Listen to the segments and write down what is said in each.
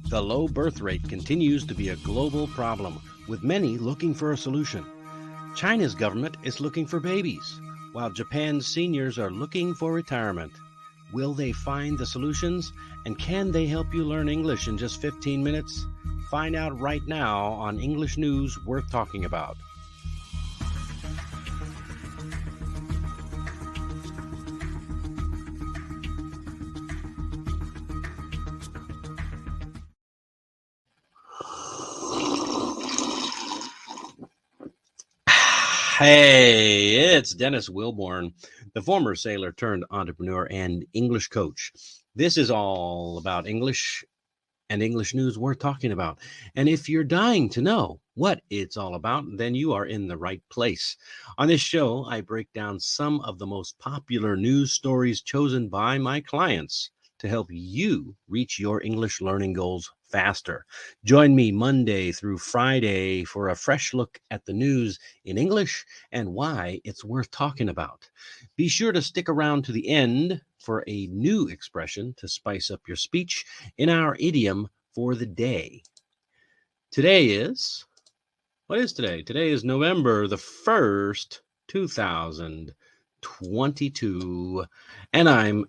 The low birth rate continues to be a global problem, with many looking for a solution. China's government is looking for babies, while Japan's seniors are looking for retirement. Will they find the solutions? And can they help you learn English in just 15 minutes? Find out right now on English News Worth Talking About. Hey, it's Dennis Wilborn, the former sailor turned entrepreneur and English coach. This is all about English and English news worth talking about. And if you're dying to know what it's all about, then you are in the right place. On this show, I break down some of the most popular news stories chosen by my clients to help you reach your English learning goals faster. Join me Monday through Friday for a fresh look at the news in English and why it's worth talking about. Be sure to stick around to the end for a new expression to spice up your speech in our idiom for the day. Today is, what is today? Today is November the 1st, 2022, and I'm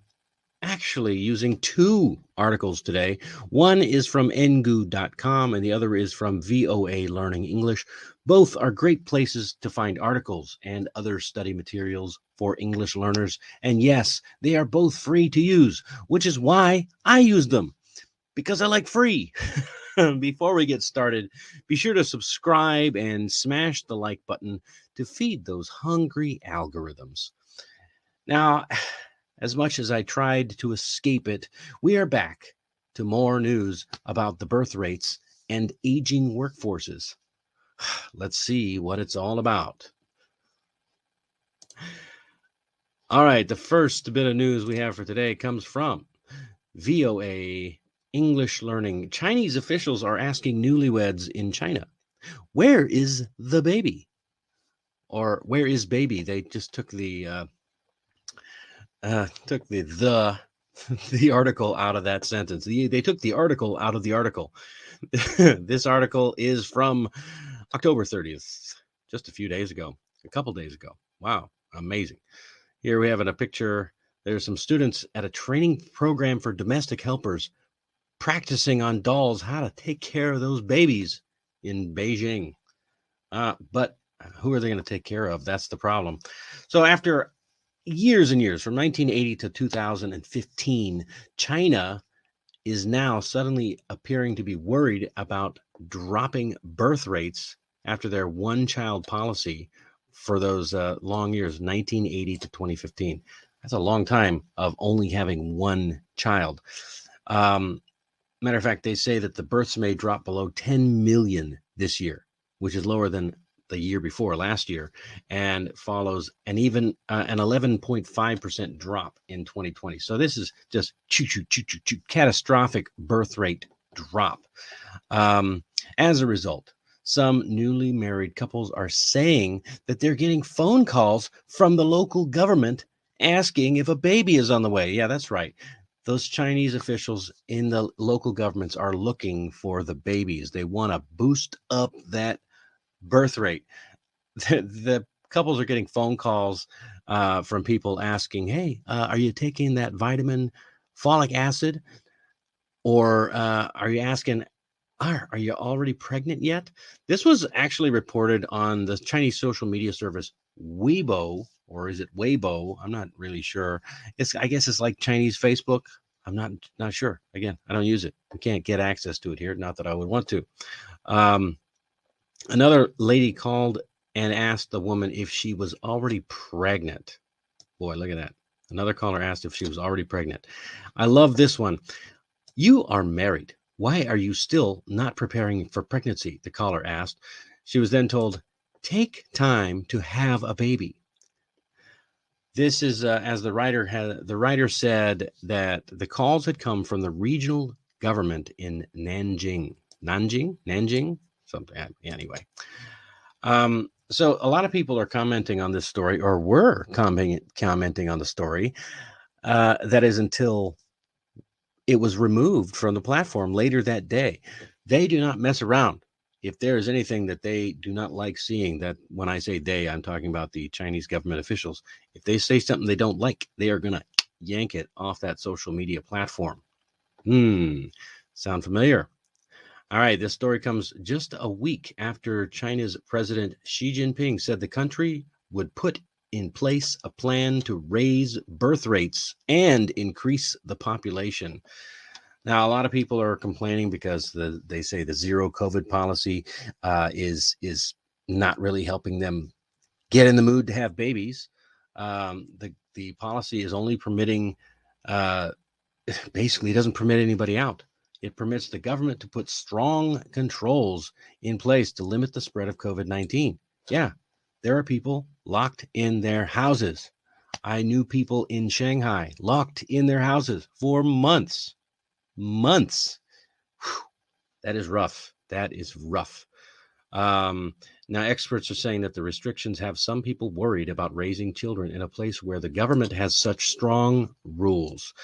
actually using two articles today. One is from ngu.com and the other is from VOA Learning English. Both are great places to find articles and other study materials for English learners. And yes, they are both free to use, which is why I use them, because I like free. Before we get started, be sure to subscribe and smash the like button to feed those hungry algorithms. Now, as much as I tried to escape it, we are back to more news about the birth rates and aging workforces. Let's see what it's all about. All right, the first bit of news we have for today comes from VOA English Learning. Chinese officials are asking newlyweds in China, where is the baby? Or where is baby? They just took the the article out of that sentence. They took the article out of the article. This article is from October 30th, just a few days ago, a couple days ago. Wow, amazing. Here we have in a picture, there's some students at a training program for domestic helpers practicing on dolls how to take care of those babies in Beijing. But who are they going to take care of? That's the problem. So after years and years, from 1980 to 2015, China is now suddenly appearing to be worried about dropping birth rates after their one-child policy for those long years, 1980 to 2015. That's a long time of only having one child. Matter of fact, they say that the births may drop below 10 million this year, which is lower than the year before, last year, and follows an 11.5% drop in 2020. So this is just catastrophic birth rate drop. As a result, some newly married couples are saying that they're getting phone calls from the local government asking if a baby is on the way. Yeah, that's right. Those Chinese officials in the local governments are looking for the babies. They want to boost up that birth rate. The couples are getting phone calls from people asking, hey, are you taking that vitamin folic acid? Or are you asking, are you already pregnant yet? This was actually reported on the Chinese social media service Weibo, or is it Weibo? I'm not really sure. I guess it's like Chinese Facebook. I'm not sure. Again, I don't use it. I can't get access to it here. Not that I would want to. Another lady called and asked the woman if she was already pregnant. Boy, look at that. Another caller asked if she was already pregnant. I love this one. You are married. Why are you still not preparing for pregnancy? The caller asked. She was then told, take time to have a baby. This is as the writer said that the calls had come from the regional government in Nanjing, something anyway. So a lot of people are commenting on this story, or were commenting on the story. That is until It was removed from the platform later that day. They do not mess around. If there is anything that they do not like seeing, that when I say they, I'm talking about the Chinese government officials. If they say something they don't like, they are going to yank it off that social media platform. Sound familiar? All right, this story comes just a week after China's President Xi Jinping said the country would put in place a plan to raise birth rates and increase the population. Now, a lot of people are complaining because they say the zero COVID policy is not really helping them get in the mood to have babies. The policy is only permitting, uh, basically, it doesn't permit anybody out. It permits the government to put strong controls in place to limit the spread of COVID-19. Yeah, there are people locked in their houses. I knew people in Shanghai locked in their houses for months. Months. Whew, that is rough. That is rough. Um, Now, experts are saying that the restrictions have some people worried about raising children in a place where the government has such strong rules.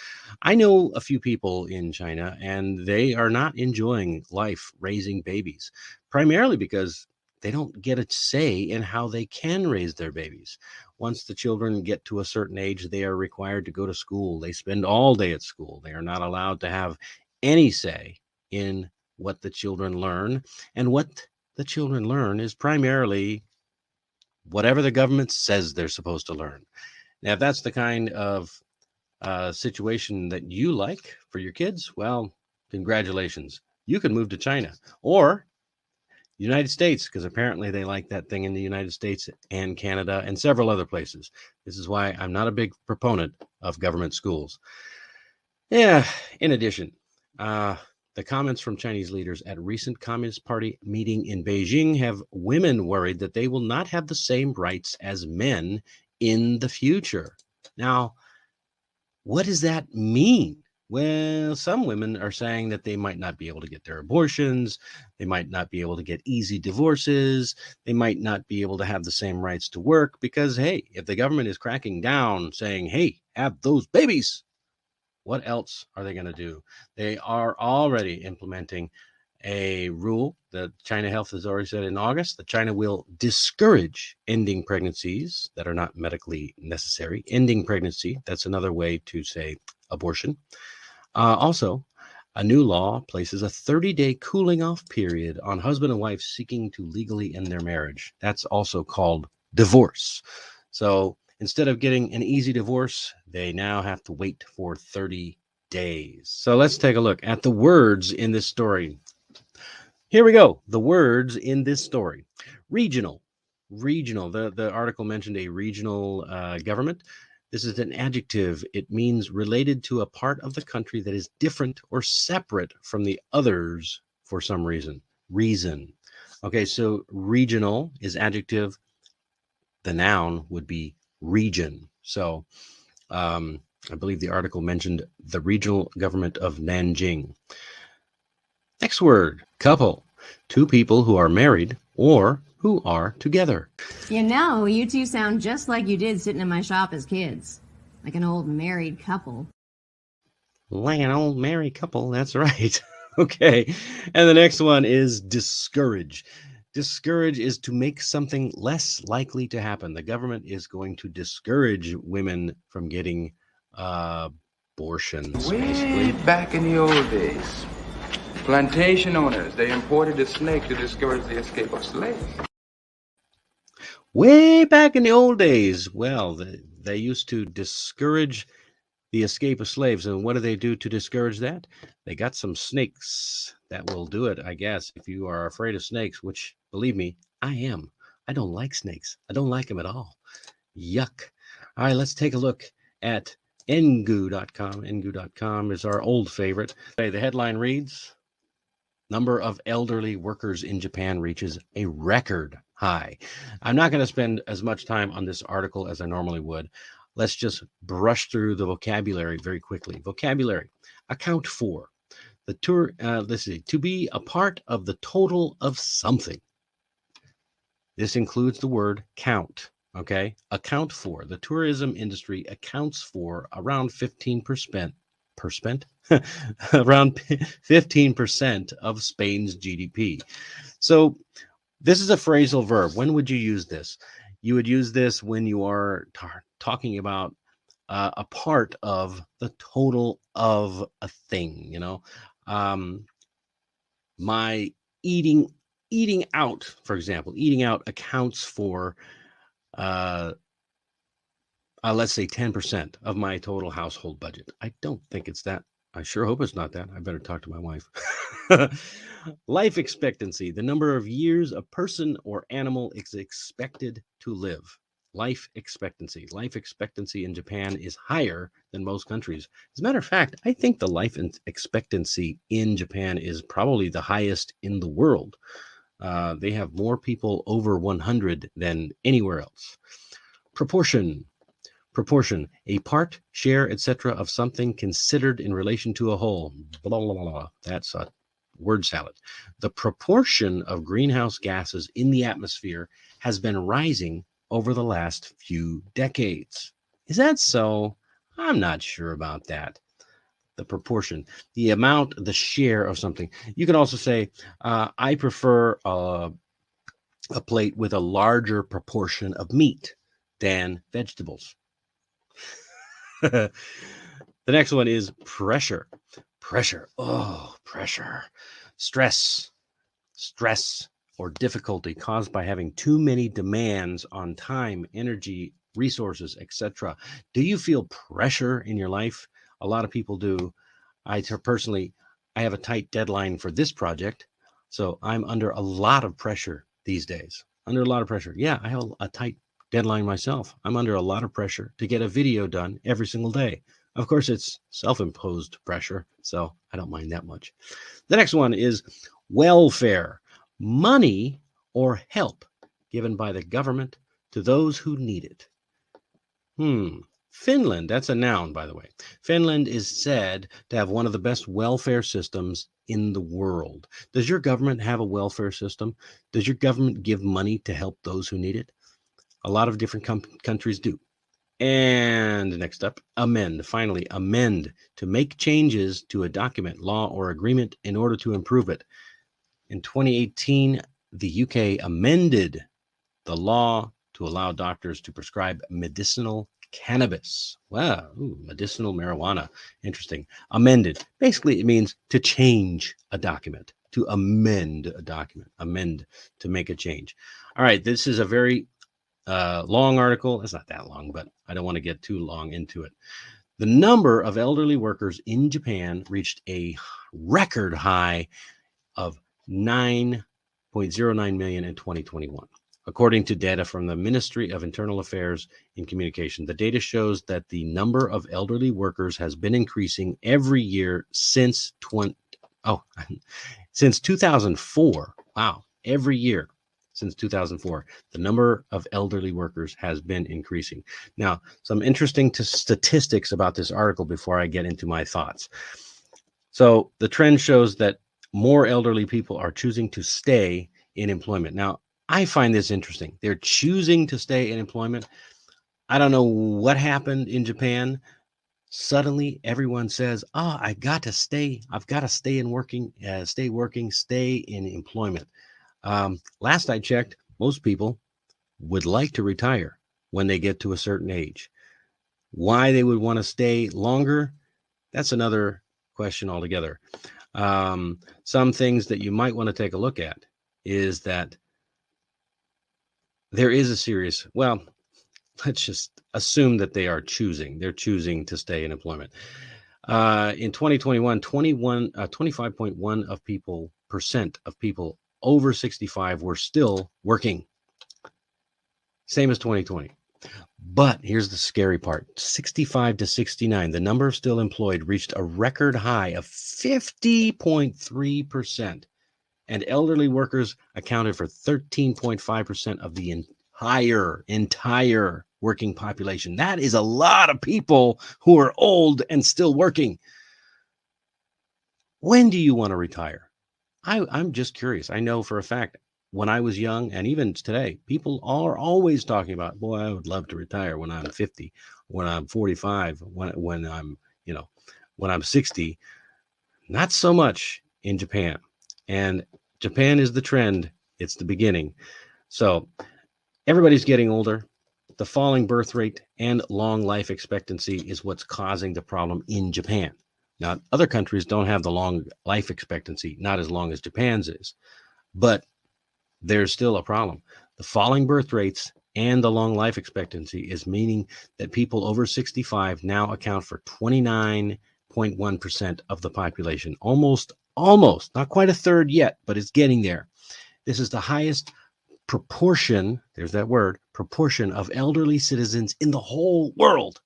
I know a few people in China, and they are not enjoying life raising babies, primarily because they don't get a say in how they can raise their babies. Once the children get to a certain age, they are required to go to school. They spend all day at school. They are not allowed to have any say in what the children learn. And what the children learn is primarily whatever the government says they're supposed to learn. Now, if that's the kind of situation that you like for your kids, well, congratulations. You can move to China or United States, because apparently they like that thing in the United States and Canada and several other places. This is why I'm not a big proponent of government schools. Yeah, in addition, uh, the comments from Chinese leaders at a recent Communist Party meeting in Beijing have women worried that they will not have the same rights as men in the future. Now, what does that mean? Well, some women are saying that they might not be able to get their abortions. They might not be able to get easy divorces. They might not be able to have the same rights to work because, hey, if the government is cracking down saying, hey, have those babies, what else are they going to do? They are already implementing a rule that China Health has already said in August that China will discourage ending pregnancies that are not medically necessary. Ending pregnancy, that's another way to say abortion. Also, a new law places a 30-day cooling off period on husband and wife seeking to legally end their marriage. That's also called divorce. So instead of getting an easy divorce, they now have to wait for 30 days. So let's take a look at the words in this story. Here we go. The words in this story. Regional. Regional. The article mentioned a regional government. This is an adjective. It means related to a part of the country that is different or separate from the others for some reason. Reason. Okay, so regional is adjective. The noun would be region. So I believe the article mentioned the regional government of Nanjing. Next word, couple. Two people who are married or who are together. You know, you two sound just like you did sitting in my shop as kids. Like an old married couple. Like an old married couple, that's right. Okay. And the next one is discourage. Discourage is to make something less likely to happen. The government is going to discourage women from getting abortions, Way basically. back in the old days, plantation owners, they imported a snake to discourage the escape of slaves. Way back in the old days, well, they used to discourage the escape of slaves. And what do they do to discourage that? They got some snakes that will do it, I guess. If you are afraid of snakes, which believe me, I am. I don't like snakes. I don't like them at all. Yuck. All right, let's take a look at Engu.com. Engu.com is our old favorite. Okay, the headline reads, number of elderly workers in Japan reaches a record high. I'm not going to spend as much time on this article as I normally would. Let's just brush through the vocabulary very quickly. Vocabulary: account for. The tour. Let's see. To be a part of the total of something. This includes the word count. Okay. Account for. The tourism industry accounts for around 15% around 15% of Spain's GDP. So this is a phrasal verb. When would you use this? You would use this when you are talking about a part of the total of a thing. Um, my eating out, for example, eating out accounts for uh, let's say 10% of my total household budget. I don't think it's that. I sure hope it's not that. I better talk to my wife. Life expectancy, the number of years a person or animal is expected to live. Life expectancy. Life expectancy in Japan is higher than most countries. As a matter of fact, I think the life expectancy in Japan is probably the highest in the world. They have more people over 100 than anywhere else. Proportion. Proportion, a part, share, etc. of something considered in relation to a whole. Blah, blah, blah, blah. That's a word salad. The proportion of greenhouse gases in the atmosphere has been rising over the last few decades. Is that so? I'm not sure about that. The proportion, the amount, the share of something. You can also say, I prefer a plate with a larger proportion of meat than vegetables. The next one is pressure. Pressure. Oh, pressure. Stress. Stress or difficulty caused by having too many demands on time, energy, resources, etc. Do you feel pressure in your life? A lot of people do. Personally, I have a tight deadline for this project, so I'm under a lot of pressure these days. Under a lot of pressure. Yeah, I have a tight deadline myself. I'm under a lot of pressure to get a video done every single day. Of course, it's self-imposed pressure, so I don't mind that much. The next one is welfare, money or help given by the government to those who need it. Finland, that's a noun, by the way. Finland is said to have one of the best welfare systems in the world. Does your government have a welfare system? Does your government give money to help those who need it? A lot of different countries do. And next up, amend. Finally, amend, to make changes to a document, law, or agreement in order to improve it. In 2018, the UK amended the law to allow doctors to prescribe medicinal cannabis. Wow, medicinal marijuana. Interesting. Amended. Basically, it means to change a document, to amend a document, amend, to make a change. All right, this is a very long article. It's not that long, but I don't want to get too long into it. The number of elderly workers in Japan reached a record high of 9.09 million in 2021. According to data from the Ministry of Internal Affairs and Communication, the data shows that the number of elderly workers has been increasing every year since 2004. Wow, every year since 2004, the number of elderly workers has been increasing. Now, some interesting statistics about this article before I get into my thoughts. So the trend shows that more elderly people are choosing to stay in employment. Now, I find this interesting. They're choosing to stay in employment. I don't know what happened in Japan. Suddenly, everyone says, "Oh, I got to stay. I've got to stay in working, stay in employment." Last I checked, most people would like to retire when they get to a certain age. Why they would want to stay longer, that's another question altogether. Some things that you might want to take a look at is that there is a serious, well, let's just assume that they're choosing to stay in employment. In 2021, 25.1% of people over 65 were still working. Same as 2020. But here's the scary part. 65 to 69, the number of still employed reached a record high of 50.3%. And elderly workers accounted for 13.5% of the entire working population. That is a lot of people who are old and still working. When do you want to retire? I'm just curious. I know for a fact when I was young and even today, people are always talking about, boy, I would love to retire when I'm 50, when I'm 45, when I'm, when I'm 60. Not so much in Japan. And Japan is the trend, it's the beginning. So everybody's getting older. The falling birth rate and long life expectancy is what's causing the problem in Japan. Now, other countries don't have the long life expectancy, not as long as Japan's is, but there's still a problem. The falling birth rates and the long life expectancy is meaning that people over 65 now account for 29.1% of the population. Almost, not quite a third yet, but it's getting there. This is the highest proportion, there's that word, proportion of elderly citizens in the whole world.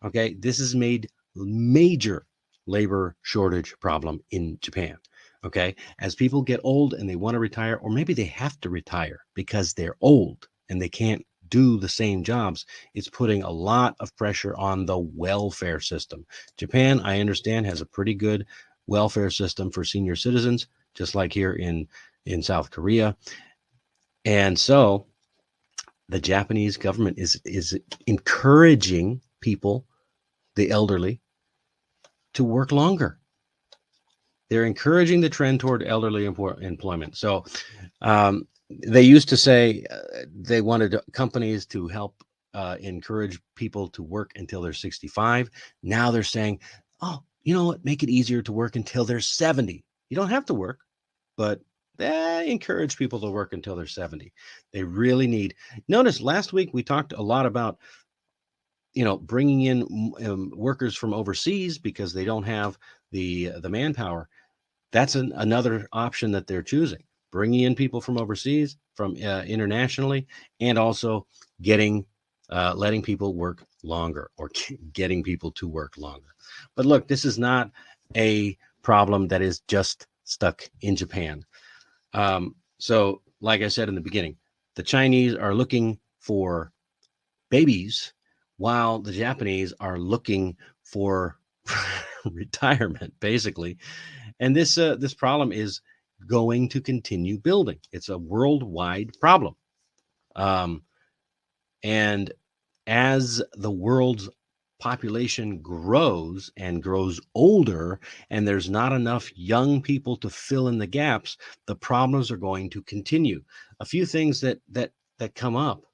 Okay, this has made major labor shortage problem in Japan. Okay, as people get old and they want to retire, or maybe they have to retire because they're old and they can't do the same jobs, it's putting a lot of pressure on the welfare system. Japan, I understand, has a pretty good welfare system for senior citizens, just like here in South Korea. And so the Japanese government is encouraging people, the elderly, to work longer. They're encouraging the trend toward elderly employment. So they used to say they wanted companies to help encourage people to work until they're 65. Now they're saying, oh, you know what? Make it easier to work until they're 70. You don't have to work, but they encourage people to work until they're 70. They really need. Notice last week we talked a lot about bringing in workers from overseas because they don't have the manpower. That's another option that they're choosing, bringing in people from overseas, from internationally, and also letting people work longer, or getting people to work longer. But look, this is not a problem that is just stuck in Japan. So like I said in the beginning, the Chinese are looking for babies while the Japanese are looking for retirement, basically. And this problem is going to continue building. It's a worldwide problem. And as the world's population grows and grows older, and there's not enough young people to fill in the gaps, the problems are going to continue. A few things that come up,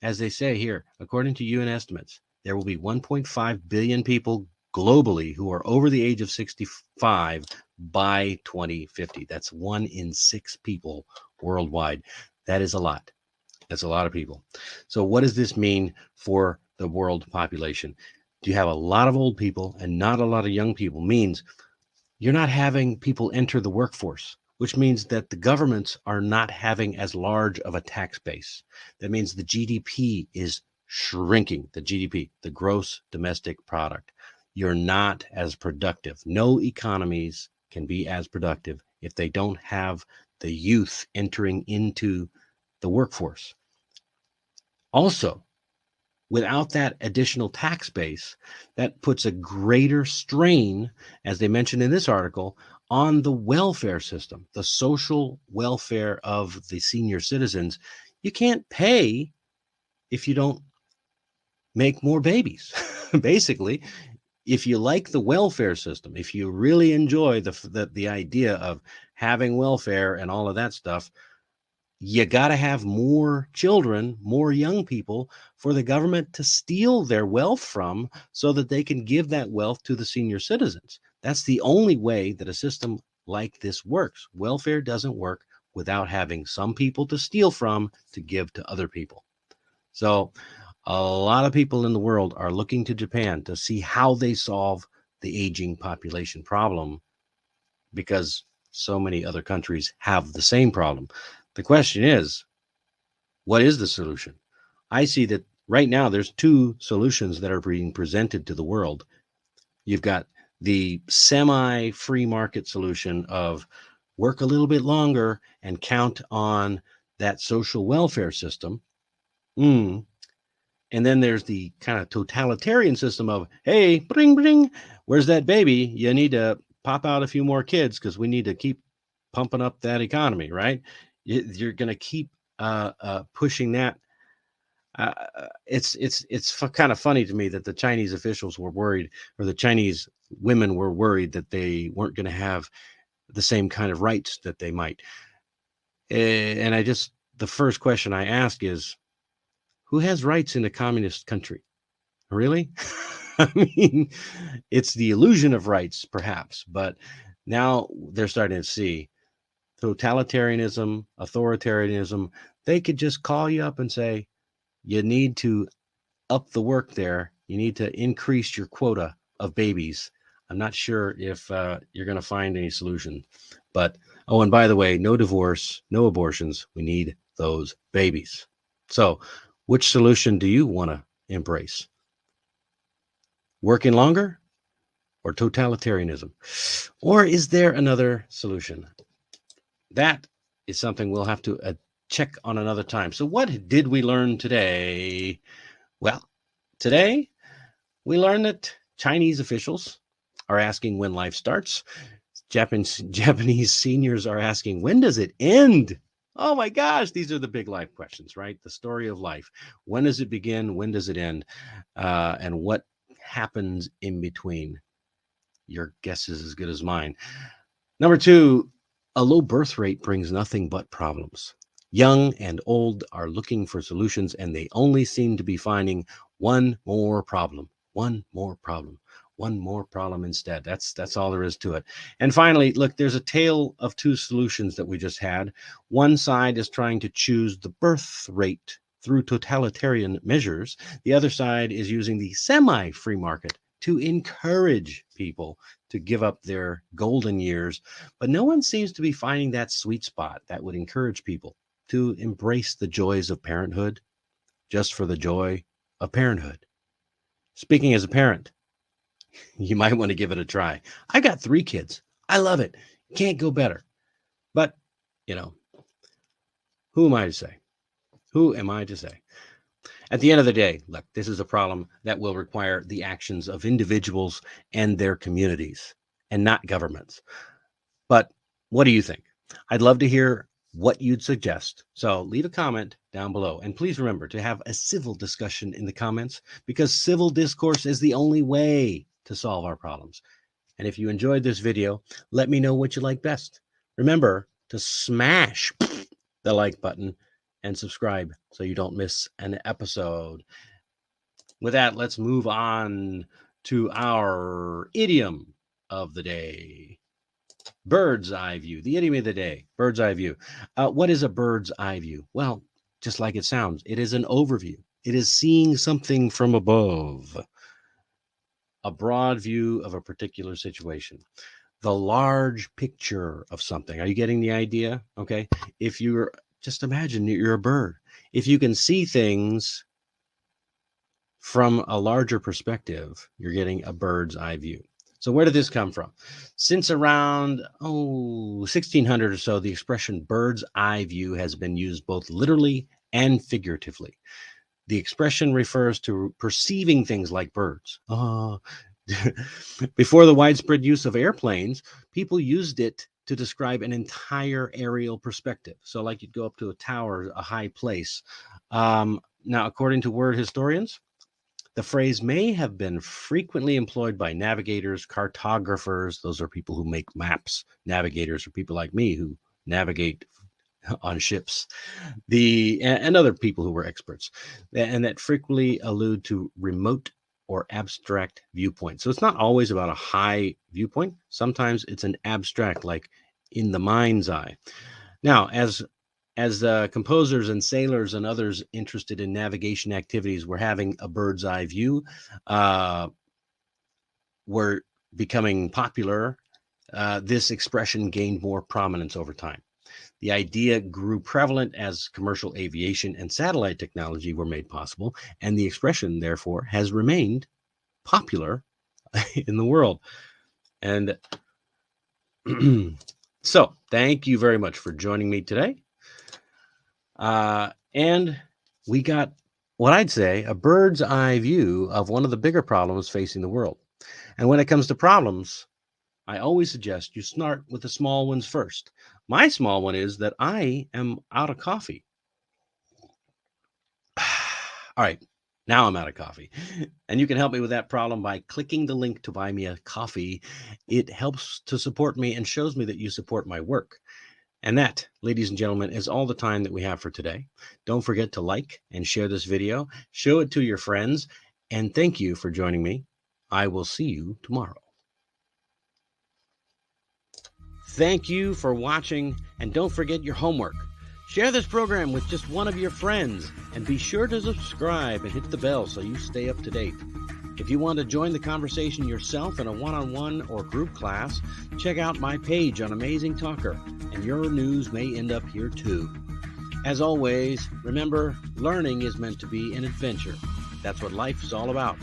as they say here, according to UN estimates, there will be 1.5 billion people globally who are over the age of 65 by 2050. That's 1 in 6 people worldwide. That is a lot. That's a lot of people. So what does this mean for the world population? Do you have a lot of old people and not a lot of young people? Means you're not having people enter the workforce, which means that the governments are not having as large of a tax base. That means the GDP is shrinking. The GDP, the gross domestic product. You're not as productive. No economies can be as productive if they don't have the youth entering into the workforce. Also, without that additional tax base, that puts a greater strain, as they mentioned in this article, on the welfare system, the social welfare of the senior citizens. You can't pay if you don't make more babies. Basically, if you like the welfare system, if you really enjoy the idea of having welfare and all of that stuff, you got to have more children, more young people for the government to steal their wealth from so that they can give that wealth to the senior citizens. That's the only way that a system like this works. Welfare doesn't work without having some people to steal from to give to other people. So a lot of people in the world are looking to Japan to see how they solve the aging population problem, because so many other countries have the same problem. The question is, what is the solution? I see that right now there's 2 solutions that are being presented to the world. You've got the semi-free market solution of work a little bit longer and count on that social welfare system. And then there's the kind of totalitarian system of, hey, bring, bring, where's that baby? You need to pop out a few more kids because we need to keep pumping up that economy, right? You're going to keep pushing that It's kind of funny to me that the Chinese officials were worried, or the Chinese women were worried that they weren't going to have the same kind of rights that they might. And the first question I ask is, who has rights in a communist country? Really? I mean, it's the illusion of rights, perhaps, but now they're starting to see totalitarianism, authoritarianism. They could just call you up and say, you need to up the work there. You need to increase your quota of babies. I'm not sure if you're going to find any solution. But, oh, and by the way, no divorce, no abortions. We need those babies. So, which solution do you want to embrace? Working longer or totalitarianism? Or is there another solution? That is something we'll have to check on another time. So, what did we learn today? Well, today we learned that Chinese officials are asking when life starts. Japanese seniors are asking, when does it end? Oh my gosh, these are the big life questions, right? The story of life. When does it begin? When does it end? And what happens in between? Your guess is as good as mine. Number two, a low birth rate brings nothing but problems. Young and old are looking for solutions, and they only seem to be finding one more problem, one more problem, one more problem instead. That's all there is to it. And finally, look, there's a tale of two solutions that we just had. One side is trying to choose the birth rate through totalitarian measures. The other side is using the semi-free market to encourage people to give up their golden years. But no one seems to be finding that sweet spot that would encourage people to embrace the joys of parenthood just for the joy of parenthood. Speaking as a parent, you might want to give it a try. I got 3 kids. I love it. Can't go better. But, you know, who am I to say? Who am I to say? At the end of the day, look, this is a problem that will require the actions of individuals and their communities and not governments. But what do you think? I'd love to hear what you'd suggest. So leave a comment down below. And please remember to have a civil discussion in the comments, because civil discourse is the only way to solve our problems. And if you enjoyed this video, let me know what you like best. Remember to smash the like button and subscribe so you don't miss an episode. With that, let's move on to our idiom of the day. Bird's eye view, the idiom of the day, bird's eye view. What is a bird's eye view? Well, just like it sounds, it is an overview. It is seeing something from above, a broad view of a particular situation, the large picture of something. Are you getting the idea? Okay. If you're, just imagine you're a bird. If you can see things from a larger perspective, you're getting a bird's eye view. So where did this come from? Since around 1600 or so, the expression bird's eye view has been used both literally and figuratively. The expression refers to perceiving things like birds. Before the widespread use of airplanes, people used it to describe an entire aerial perspective. So like you'd go up to a tower, a high place. Now, according to word historians, the phrase may have been frequently employed by navigators, cartographers. Those are people who make maps. Navigators are people like me who navigate on ships. And other people who were experts, and that frequently allude to remote or abstract viewpoint. So it's not always about a high viewpoint. Sometimes it's an abstract, like in the mind's eye. Now, as composers and sailors and others interested in navigation activities were having a bird's eye view, were becoming popular, this expression gained more prominence over time. The idea grew prevalent as commercial aviation and satellite technology were made possible, and the expression, therefore, has remained popular in the world. And so, thank you very much for joining me today. And we got what I'd say a bird's eye view of one of the bigger problems facing the world. And when it comes to problems, I always suggest you start with the small ones first. My small one is that I am out of coffee. All right, now I'm out of coffee. And you can help me with that problem by clicking the link to buy me a coffee. It helps to support me and shows me that you support my work. And that, ladies and gentlemen, is all the time that we have for today. Don't forget to like and share this video, show it to your friends, and thank you for joining me. I will see you tomorrow. Thank you for watching, and don't forget your homework. Share this program with just one of your friends, and be sure to subscribe and hit the bell so you stay up to date. If you want to join the conversation yourself in a one-on-one or group class, check out my page on Amazing Talker, and your news may end up here too. As always, remember, learning is meant to be an adventure. That's what life is all about.